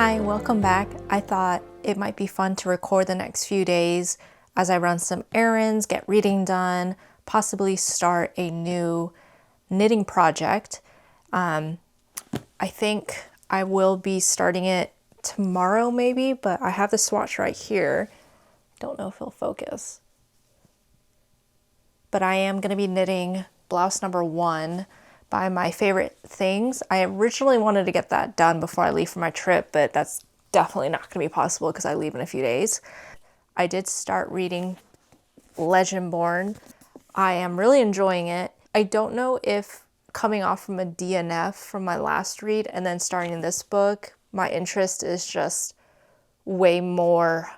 Hi, welcome back. I thought it might be fun to record the next few days as I run some errands, get reading done, possibly start a new knitting project. I think I will be starting it tomorrow maybe, but I have the swatch right here. Don't know if it'll focus. But I am going to be knitting blouse number 1 by My Favorite Things. I originally wanted to get that done before I leave for my trip, but that's definitely not going to be possible because I leave in a few days. I did start reading Legendborn. I am really enjoying it. I don't know if coming off from a DNF from my last read and then starting this book, my interest is just way more,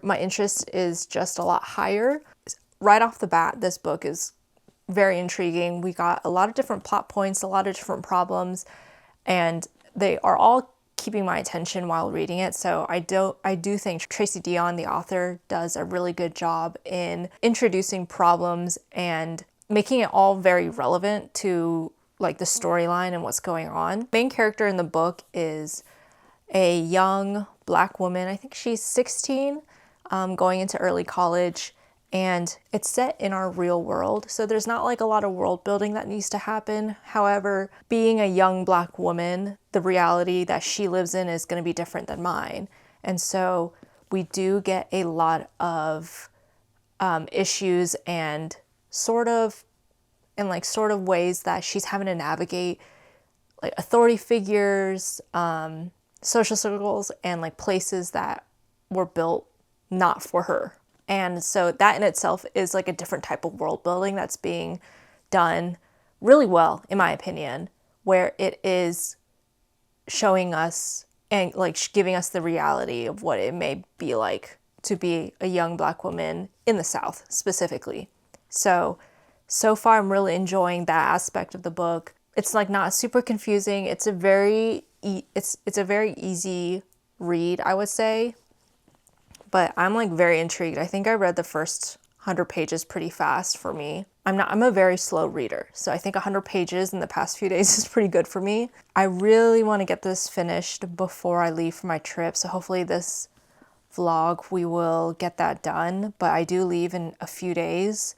my interest is just a lot higher. Right off the bat, this book is very intriguing. We got a lot of different plot points, a lot of different problems, and they are all keeping my attention while reading it. So I do think Tracy Deonn, the author, does a really good job in introducing problems and making it all very relevant to like the storyline and what's going on. Main character in the book is a young Black woman. I think she's 16, going into early college. And it's set in our real world, so there's not like a lot of world building that needs to happen. However, being a young Black woman, the reality that she lives in is going to be different than mine. And so we do get a lot of issues and sort of ways that she's having to navigate like authority figures, social circles, and like places that were built not for her. And so that in itself is like a different type of world building that's being done really well, in my opinion, where it is showing us and like giving us the reality of what it may be like to be a young Black woman in the South specifically. So far I'm really enjoying that aspect of the book. It's like not super confusing. It's a very easy read, I would say. But I'm like very intrigued. I think I read the first 100 pages pretty fast for me. I'm a very slow reader. So I think 100 pages in the past few days is pretty good for me. I really want to get this finished before I leave for my trip. So hopefully this vlog, we will get that done. But I do leave in a few days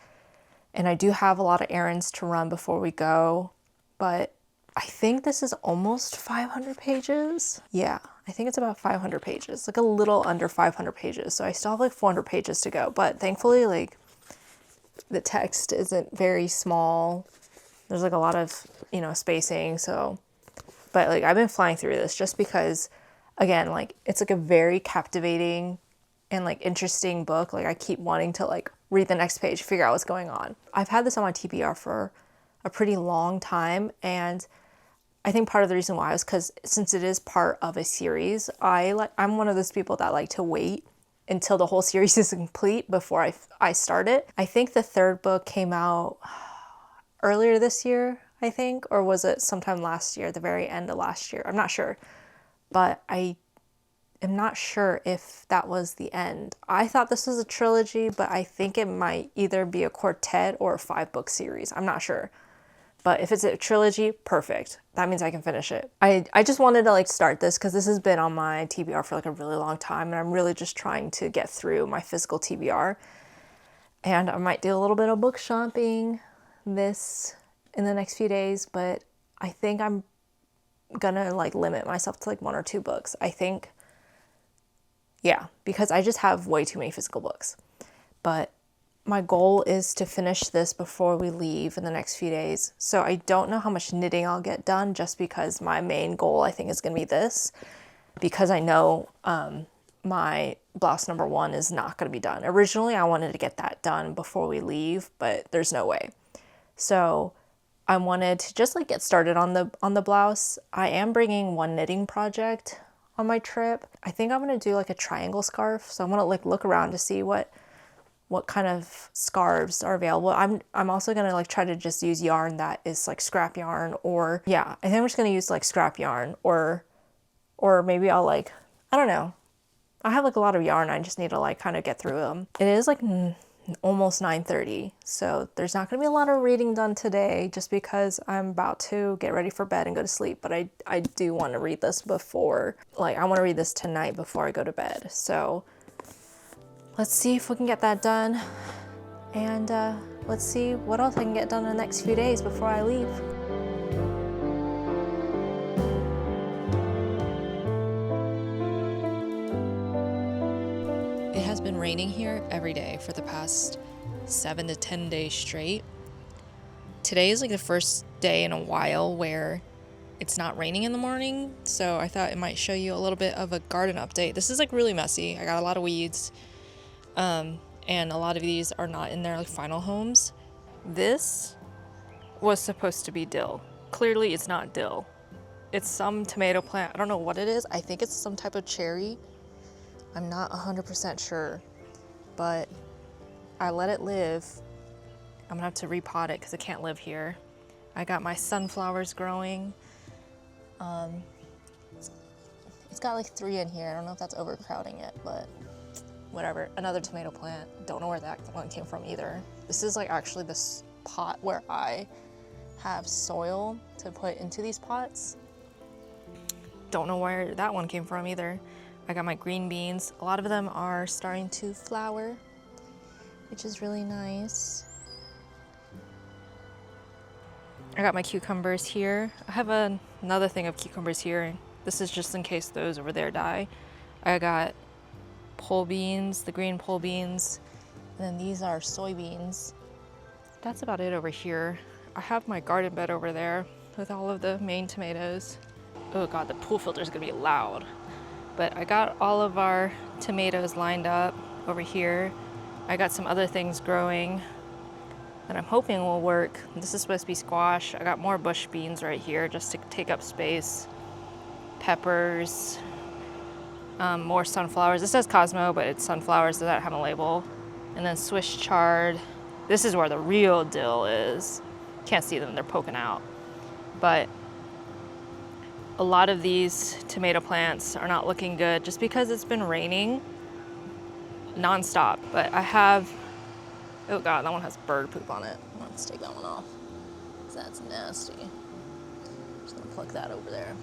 and I do have a lot of errands to run before we go. But I think this is almost 500 pages. Yeah, I think it's about 500 pages, like a little under 500 pages. So I still have like 400 pages to go, but thankfully like the text isn't very small. There's like a lot of, spacing. So, but like I've been flying through this just because, again, like it's like a very captivating and like interesting book. Like I keep wanting to like read the next page, figure out what's going on. I've had this on my TBR for a pretty long time, and I think part of the reason why is because since it is part of a series, I'm one of those people that like to wait until the whole series is complete before I start it. I think the third book came out earlier this year, I think, or was it sometime last year, the very end of last year? I'm not sure, but I am not sure if that was the end. I thought this was a trilogy, but I think it might either be a quartet or a 5-book series. I'm not sure. But if it's a trilogy, perfect. That means I can finish it. I just wanted to like start this because this has been on my TBR for like a really long time, and I'm really just trying to get through my physical TBR. And I might do a little bit of book shopping in the next few days, but I think I'm gonna like limit myself to like 1 or 2 books. I think, yeah, because I just have way too many physical books. But my goal is to finish this before we leave in the next few days. So I don't know how much knitting I'll get done just because my main goal I think is going to be this, because I know my blouse number 1 is not going to be done. Originally I wanted to get that done before we leave, but there's no way. So I wanted to just like get started on the blouse. I am bringing one knitting project on my trip. I think I'm going to do like a triangle scarf. So I'm going to like look around to see what kind of scarves are available. I'm also gonna like try to just use yarn that is like scrap yarn, or yeah, I think I'm just gonna use like scrap yarn, or maybe I'll like, I don't know. I have like a lot of yarn. I just need to like kind of get through them. It is like almost 9:30. So there's not going to be a lot of reading done today just because I'm about to get ready for bed and go to sleep. But I do want to read this before, like I want to read this tonight before I go to bed. So let's see if we can get that done. And let's see what else I can get done in the next few days before I leave. It has been raining here every day for the past 7 to 10 days straight. Today is like the first day in a while where it's not raining in the morning, so I thought it might show you a little bit of a garden update. This is like really messy. I got a lot of weeds, and a lot of these are not in their like final homes. This was supposed to be dill. Clearly it's not dill. It's some tomato plant. I don't know what it is. I think it's some type of cherry. I'm not 100% sure, but I let it live. I'm gonna have to repot it because it can't live here. I got my sunflowers growing. It's got like 3 in here. I don't know if that's overcrowding it, but whatever. Another tomato plant. Don't know where that one came from either. This is like actually this pot where I have soil to put into these pots. Don't know where that one came from either. I got my green beans. A lot of them are starting to flower, which is really nice. I got my cucumbers here. I have another thing of cucumbers here. This is just in case those over there die. I got pole beans, the green pole beans, and then these are soybeans. That's about it over here. I have my garden bed over there with all of the main tomatoes. Oh God, the pool filter is gonna be loud. But I got all of our tomatoes lined up over here. I got some other things growing that I'm hoping will work. This is supposed to be squash. I got more bush beans right here just to take up space. Peppers, more sunflowers. This says Cosmo, but it's sunflowers, so that have a label. And then Swiss chard. This is where the real dill is. Can't see them, they're poking out. But a lot of these tomato plants are not looking good just because it's been raining nonstop. But I have, oh God, that one has bird poop on it. Let's take that one off, 'cause that's nasty. Just gonna pluck that over there.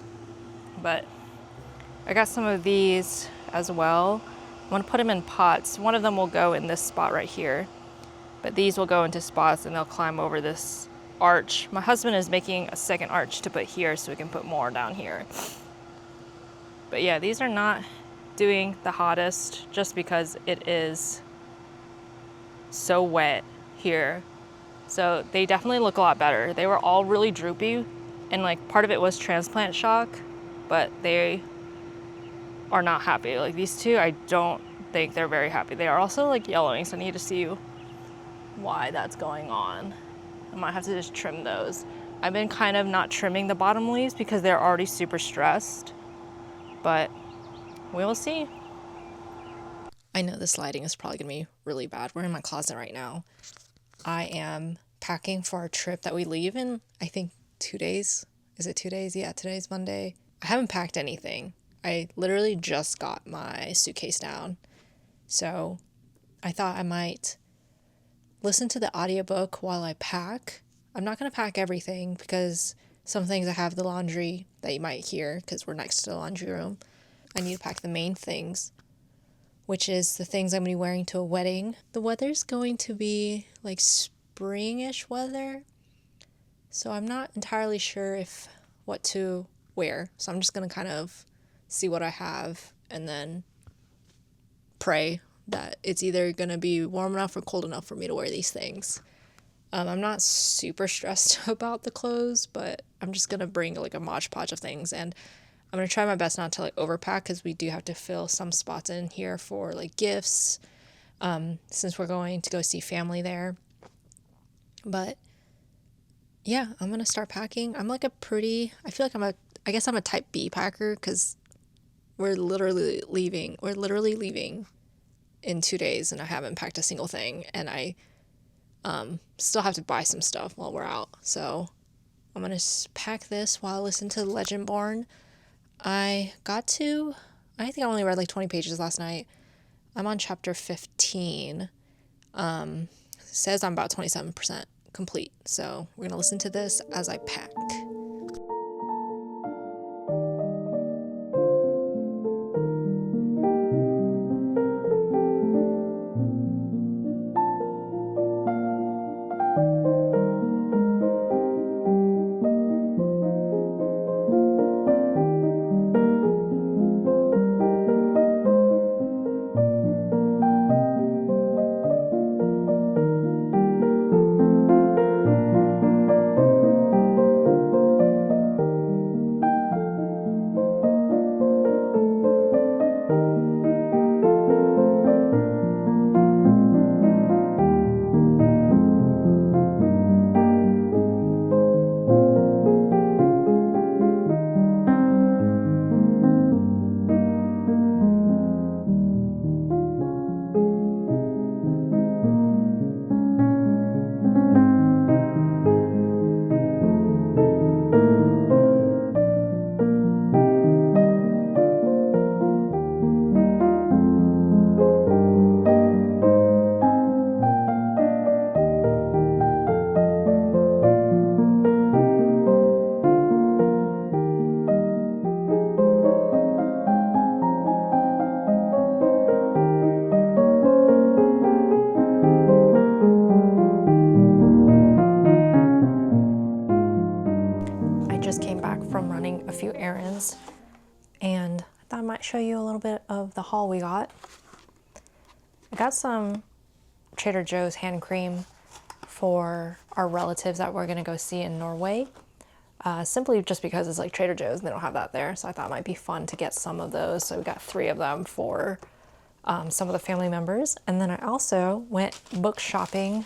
But I got some of these as well. I'm gonna put them in pots. One of them will go in this spot right here, but these will go into spots and they'll climb over this arch. My husband is making a second arch to put here so we can put more down here. But yeah, these are not doing the hottest just because it is so wet here. So they definitely look a lot better. They were all really droopy, and like part of it was transplant shock, but they are not happy. Like these two, I don't think they're very happy. They are also like yellowing, so I need to see why that's going on. I might have to just trim those. I've been kind of not trimming the bottom leaves because they're already super stressed, but we will see. I know this lighting is probably gonna be really bad. We're in my closet right now. I am packing for our trip that we leave in, I think, 2 days. Is it 2 days? Yeah, today's Monday. I haven't packed anything. I literally just got my suitcase down. So I thought I might listen to the audiobook while I pack. I'm not going to pack everything because some things I have the laundry that you might hear because we're next to the laundry room. I need to pack the main things, which is the things I'm going to be wearing to a wedding. The weather's going to be like springish weather, so I'm not entirely sure what to wear. So I'm just going to kind of see what I have and then pray that it's either going to be warm enough or cold enough for me to wear these things. I'm not super stressed about the clothes, but I'm just going to bring like a modge podge of things, and I'm going to try my best not to like overpack because we do have to fill some spots in here for like gifts, since we're going to go see family there. But yeah, I'm going to start packing. I'm like I feel like I guess I'm a type B packer because we're literally leaving in 2 days and I haven't packed a single thing, and I still have to buy some stuff while we're out. So I'm going to pack this while I listen to Legendborn. I think I only read like 20 pages last night. I'm on chapter 15. Says I'm about 27% complete. So we're going to listen to this as I pack. Just came back from running a few errands, and I thought I might show you a little bit of the haul we got. I got some Trader Joe's hand cream for our relatives that we're gonna go see in Norway, simply just because it's like Trader Joe's and they don't have that there, so I thought it might be fun to get some of those. So we got 3 of them for some of the family members. And then I also went book shopping,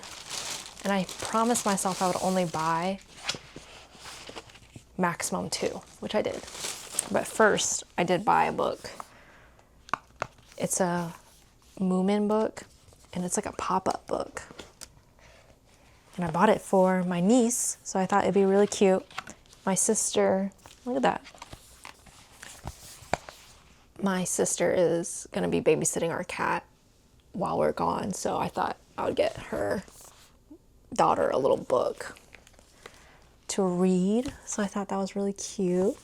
and I promised myself I would only buy maximum 2, which I did. But first, I did buy a book. It's a Moomin book, and it's like a pop-up book. And I bought it for my niece, so I thought it'd be really cute. My sister, look at that. My sister is gonna be babysitting our cat while we're gone, so I thought I would get her daughter a little book to read. So I thought that was really cute.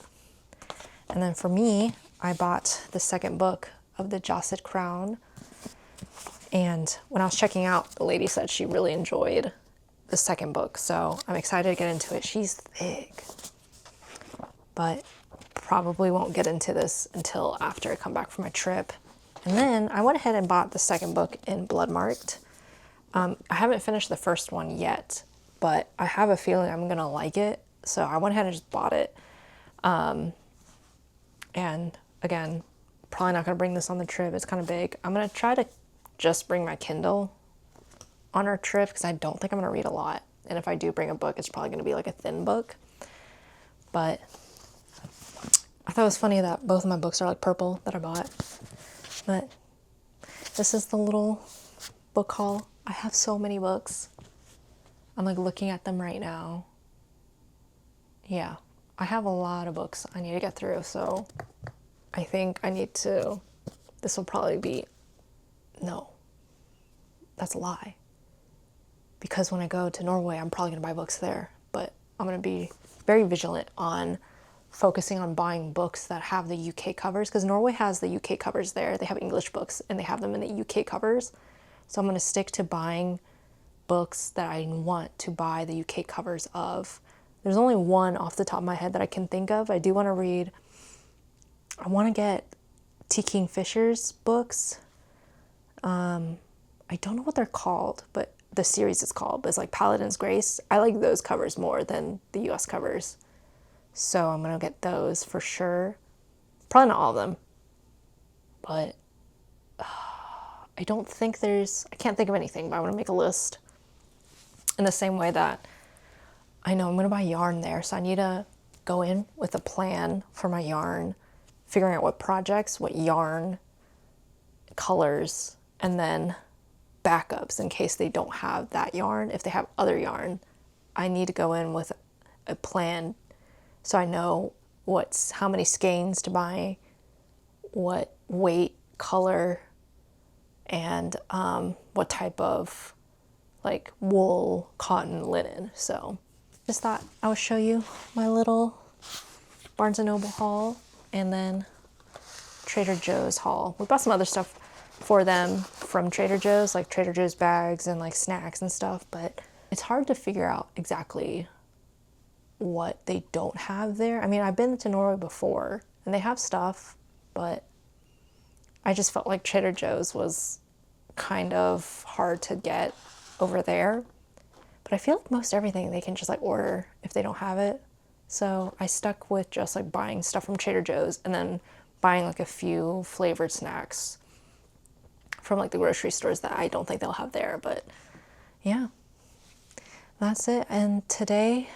And then for me, I bought the second book of the Josset Crown. And when I was checking out, the lady said she really enjoyed the second book. So I'm excited to get into it. She's thick, but probably won't get into this until after I come back from my trip. And then I went ahead and bought the second book in Bloodmarked. I haven't finished the first one yet, but I have a feeling I'm gonna like it. So I went ahead and just bought it. And again, probably not gonna bring this on the trip. It's kind of big. I'm gonna try to just bring my Kindle on our trip because I don't think I'm gonna read a lot. And if I do bring a book, it's probably gonna be like a thin book. But I thought it was funny that both of my books are like purple that I bought. But this is the little book haul. I have so many books. I'm like looking at them right now. Yeah, I have a lot of books I need to get through, so I think I need to, this will probably be, no, that's a lie. Because when I go to Norway, I'm probably gonna buy books there, but I'm gonna be very vigilant on focusing on buying books that have the UK covers, because Norway has the UK covers there. They have English books and they have them in the UK covers. So I'm gonna stick to buying books that I want to buy the UK covers of. There's only one off the top of my head that I can think of. I do want to read, I want to get T. Kingfisher's books. I don't know what they're called, but the series is called, but it's like Paladin's Grace. I like those covers more than the US covers. So I'm going to get those for sure. Probably not all of them, but I don't think there's, I can't think of anything, but I want to make a list. In the same way that I know I'm going to buy yarn there, so I need to go in with a plan for my yarn, figuring out what projects, what yarn, colors, and then backups in case they don't have that yarn. If they have other yarn, I need to go in with a plan so I know how many skeins to buy, what weight, color, and what type of like wool, cotton, linen. So just thought I would show you my little Barnes & Noble haul and then Trader Joe's haul. We bought some other stuff for them from Trader Joe's, like Trader Joe's bags and like snacks and stuff, but it's hard to figure out exactly what they don't have there. I mean, I've been to Norway before and they have stuff, but I just felt like Trader Joe's was kind of hard to get over there. But I feel like most everything they can just like order if they don't have it. So I stuck with just like buying stuff from Trader Joe's and then buying like a few flavored snacks from like the grocery stores that I don't think they'll have there. But yeah, that's it. And today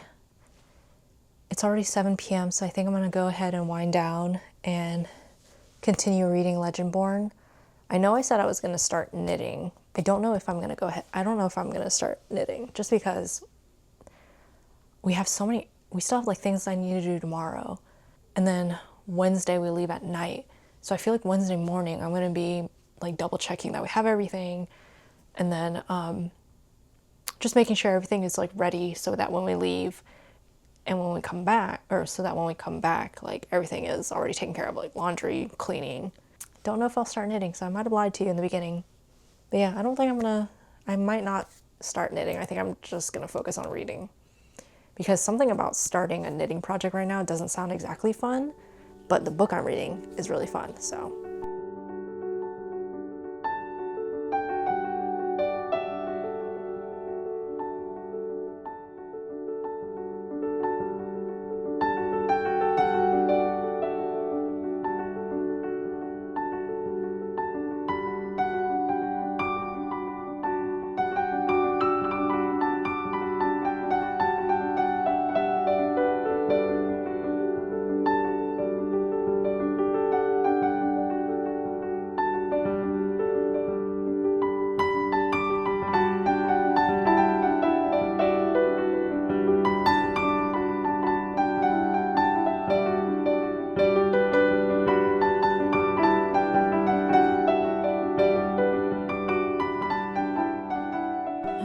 it's already 7 p.m. So I think I'm going to go ahead and wind down and continue reading Legendborn. I know I said I was going to start knitting. I don't know if I'm going to go ahead. I don't know if I'm going to start knitting just because we still have like things I need to do tomorrow. And then Wednesday we leave at night. So I feel like Wednesday morning I'm going to be like double checking that we have everything. And then just making sure everything is like ready so that when we leave and when we come back, like everything is already taken care of, like laundry, cleaning. Don't know if I'll start knitting, so I might have lied to you in the beginning. But yeah, I might not start knitting. I think I'm just gonna focus on reading. Because something about starting a knitting project right now doesn't sound exactly fun, but the book I'm reading is really fun, so.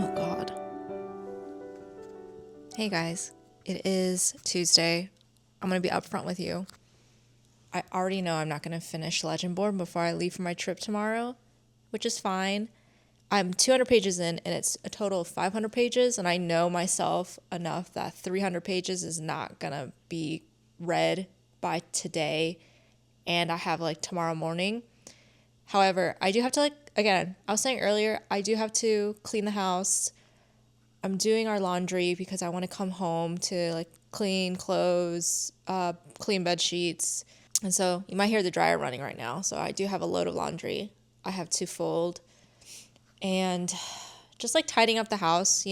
Oh God. Hey guys, it is Tuesday. I'm going to be upfront with you. I already know I'm not going to finish Legendborn before I leave for my trip tomorrow, which is fine. I'm 200 pages in and it's a total of 500 pages, and I know myself enough that 300 pages is not going to be read by today, and I have like tomorrow morning. However, I do have to again, I was saying earlier, I do have to clean the house. I'm doing our laundry because I want to come home to like clean clothes, clean bed sheets. And so you might hear the dryer running right now. So I do have a load of laundry I have to fold. And just like tidying up the house,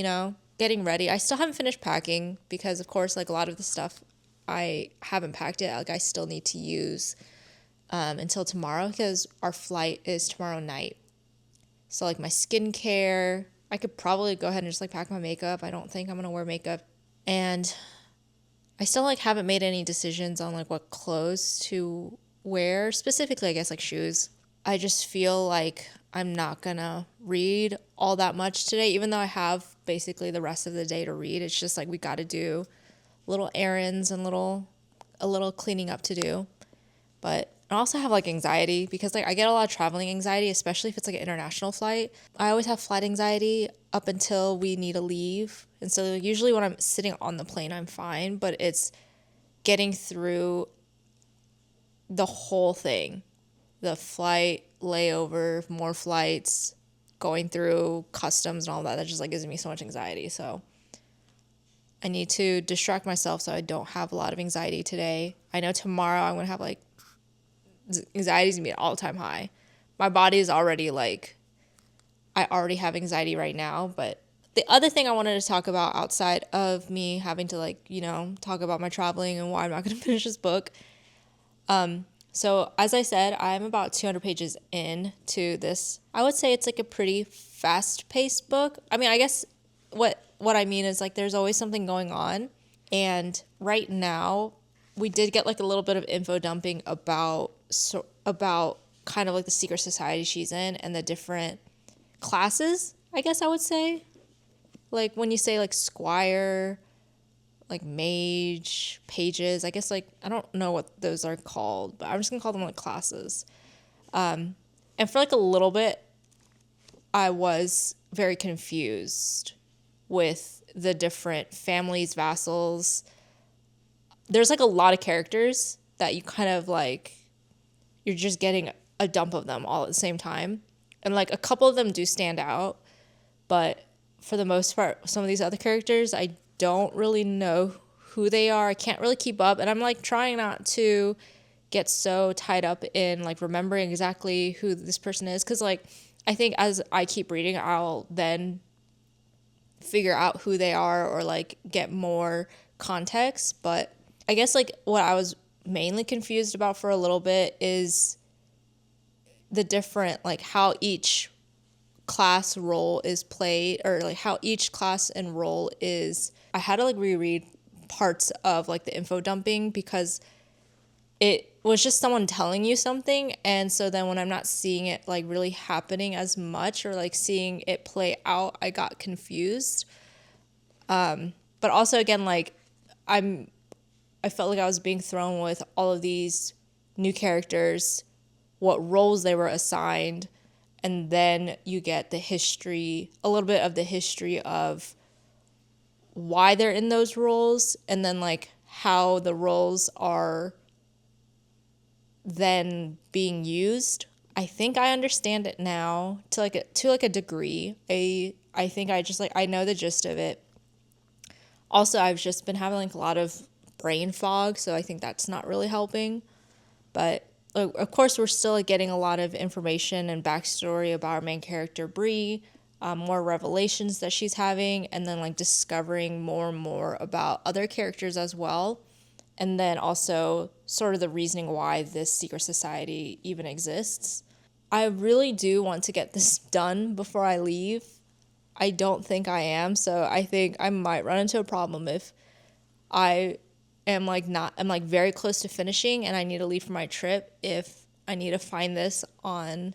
getting ready. I still haven't finished packing because, of course, like a lot of the stuff I haven't packed it. Like I still need to use until tomorrow because our flight is tomorrow night. So like my skincare, I could probably go ahead and just like pack my makeup. I don't think I'm going to wear makeup. And I still like haven't made any decisions on like what clothes to wear, specifically I guess like shoes. I just feel like I'm not gonna read all that much today, even though I have basically the rest of the day to read. It's just like we got to do little errands and a little cleaning up to do. But I also have like anxiety because like I get a lot of traveling anxiety, especially if it's like an international flight. I always have flight anxiety up until we need to leave. And so usually when I'm sitting on the plane, I'm fine, but it's getting through the whole thing. The flight, layover, more flights, going through customs and all that just like gives me so much anxiety. So I need to distract myself so I don't have a lot of anxiety today. I know tomorrow I'm going to have like anxiety is going to be at all-time high. My body is already like, I already have anxiety right now. But the other thing I wanted to talk about outside of me having to like, talk about my traveling and why I'm not going to finish this book. So as I said, I'm about 200 pages into this. I would say it's like a pretty fast-paced book. I mean, I guess what I mean is like there's always something going on. And right now, we did get like a little bit of info dumping about kind of like the secret society she's in and the different classes, I guess I would say. Like when you say like squire, like mage, pages, I guess like I don't know what those are called, but I'm just gonna call them like classes. And for like a little bit, I was very confused with the different families, vassals. There's like a lot of characters that you kind of like, you're just getting a dump of them all at the same time. And like a couple of them do stand out, but for the most part, some of these other characters, I don't really know who they are. I can't really keep up. And I'm like trying not to get so tied up in like remembering exactly who this person is. Cause like, I think as I keep reading, I'll then figure out who they are or like get more context. But I guess like what I was mainly confused about for a little bit is the different, like how each class role is played, or like how each class and role is. I had to like reread parts of like the info dumping because it was just someone telling you something, and so then when I'm not seeing it like really happening as much or like seeing it play out, I got confused. But also again, like I felt like I was being thrown with all of these new characters, what roles they were assigned, and then you get the history, a little bit of the history of why they're in those roles, and then like how the roles are then being used. I think I understand it now to like a degree. I think I just like I know the gist of it. Also, I've just been having like a lot of brain fog, so I think that's not really helping. But of course, we're still like getting a lot of information and backstory about our main character Bree, more revelations that she's having, and then like discovering more and more about other characters as well. And then also sort of the reasoning why this secret society even exists. I really do want to get this done before I leave. I don't think I am, so I think I might run into a problem if I am like not, I'm like very close to finishing and I need to leave for my trip, if I need to find this on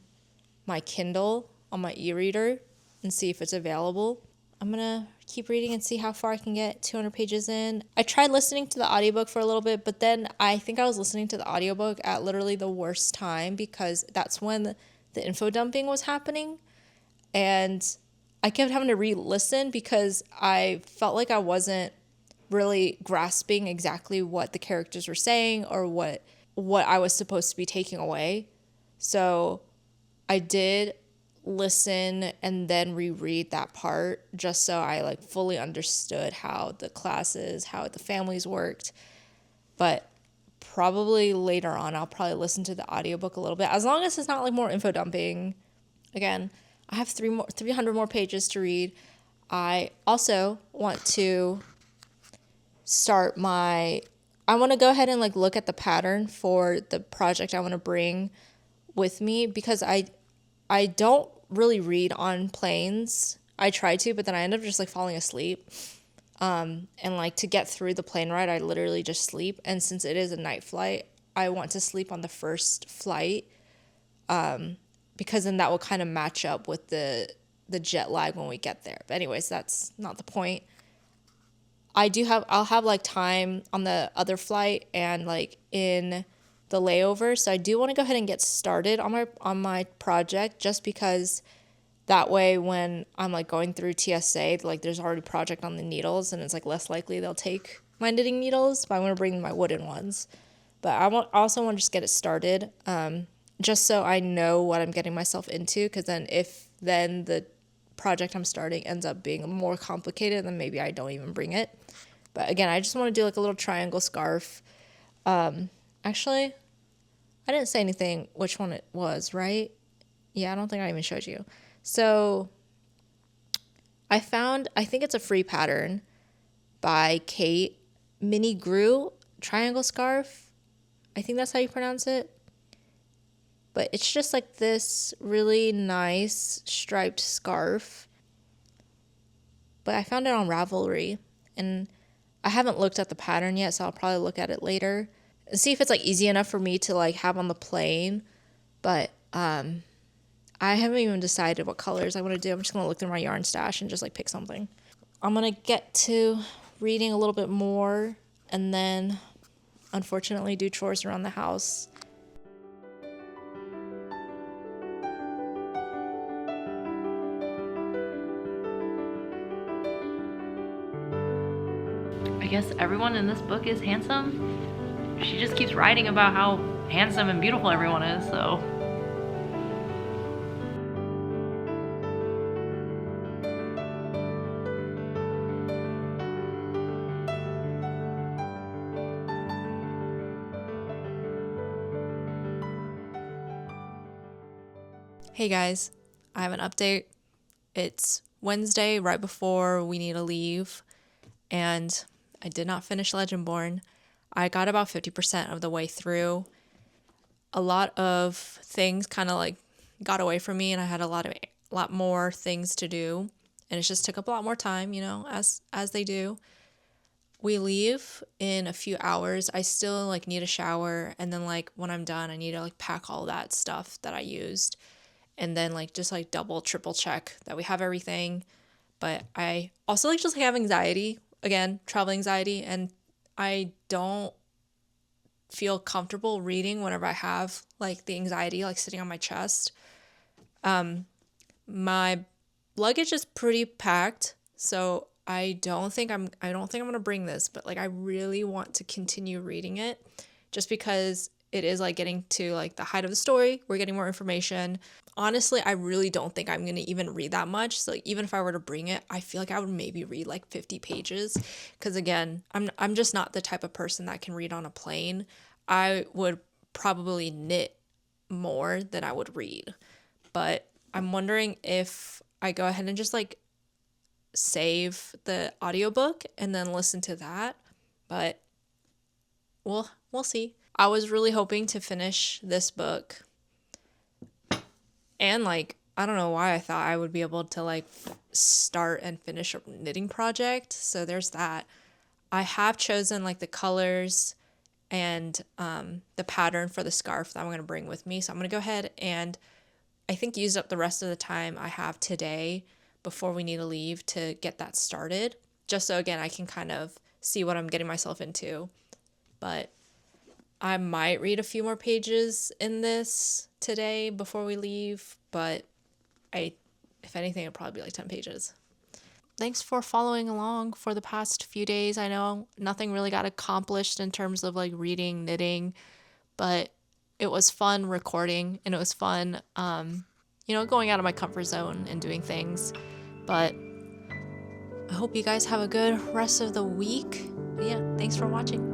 my Kindle, on my e-reader, and see if it's available. I'm gonna keep reading and see how far I can get 200 pages in. I tried listening to the audiobook for a little bit, but then I think I was listening to the audiobook at literally the worst time because that's when the info dumping was happening. And I kept having to re-listen because I felt like I wasn't really grasping exactly what the characters were saying or what I was supposed to be taking away. So I did listen and then reread that part just so I like fully understood how the classes, how the families worked. But probably later on I'll probably listen to the audiobook a little bit, as long as it's not like more info dumping. Again, I have 300 more pages to read. I also want to I want to go ahead and like look at the pattern for the project I want to bring with me, because I don't really read on planes. I try to, but then I end up just like falling asleep. And like to get through the plane ride, I literally just sleep. And since it is a night flight, I want to sleep on the first flight, because then that will kind of match up with the jet lag when we get there. But anyways, that's not the point. I'll have like time on the other flight and like in the layover. So I do want to go ahead and get started on my project, just because that way when I'm like going through TSA, like there's already project on the needles and it's like less likely they'll take my knitting needles, but I want to bring my wooden ones. But I also want to just get it started, just so I know what I'm getting myself into, because then if then the project I'm starting ends up being more complicated, then maybe I don't even bring it. But again, I just want to do like a little triangle scarf. Actually, I didn't say anything which one it was, right? Yeah, I don't think I even showed you. So I think it's a free pattern by Kate, Mini Grew triangle scarf. I think that's how you pronounce it. But it's just like this really nice striped scarf. But I found it on Ravelry, and I haven't looked at the pattern yet, so I'll probably look at it later and see if it's like easy enough for me to like have on the plane. But I haven't even decided what colors I want to do. I'm just going to look through my yarn stash and just like pick something. I'm going to get to reading a little bit more and then unfortunately do chores around the house. I guess everyone in this book is handsome. She just keeps writing about how handsome and beautiful everyone is, so. Hey guys, I have an update. It's Wednesday, right before we need to leave, and I did not finish Legendborn. I got about 50% of the way through. A lot of things kind of like got away from me, and I had a lot more things to do, and it just took up a lot more time, as they do. We leave in a few hours. I still like need a shower, and then like when I'm done, I need to like pack all that stuff that I used, and then like just like double triple check that we have everything. But I also like just like have anxiety, again, travel anxiety, and I don't feel comfortable reading whenever I have like the anxiety like sitting on my chest. My luggage is pretty packed, so I don't think I'm going to bring this, but like I really want to continue reading it just because it is like getting to like the height of the story. We're getting more information. Honestly, I really don't think I'm going to even read that much. So like, even if I were to bring it, I feel like I would maybe read like 50 pages because again, I'm just not the type of person that can read on a plane. I would probably knit more than I would read. But I'm wondering if I go ahead and just like save the audiobook and then listen to that. But we'll see. I was really hoping to finish this book. And like I don't know why I thought I would be able to like start and finish a knitting project. So there's that. I have chosen like the colors and the pattern for the scarf that I'm going to bring with me. So I'm going to go ahead and I think use up the rest of the time I have today before we need to leave to get that started. Just so again, I can kind of see what I'm getting myself into. But I might read a few more pages in this today before we leave, but if anything, it'll probably be like 10 pages. Thanks for following along for the past few days. I know nothing really got accomplished in terms of like reading, knitting, but it was fun recording and it was fun, going out of my comfort zone and doing things. But I hope you guys have a good rest of the week. Yeah, thanks for watching.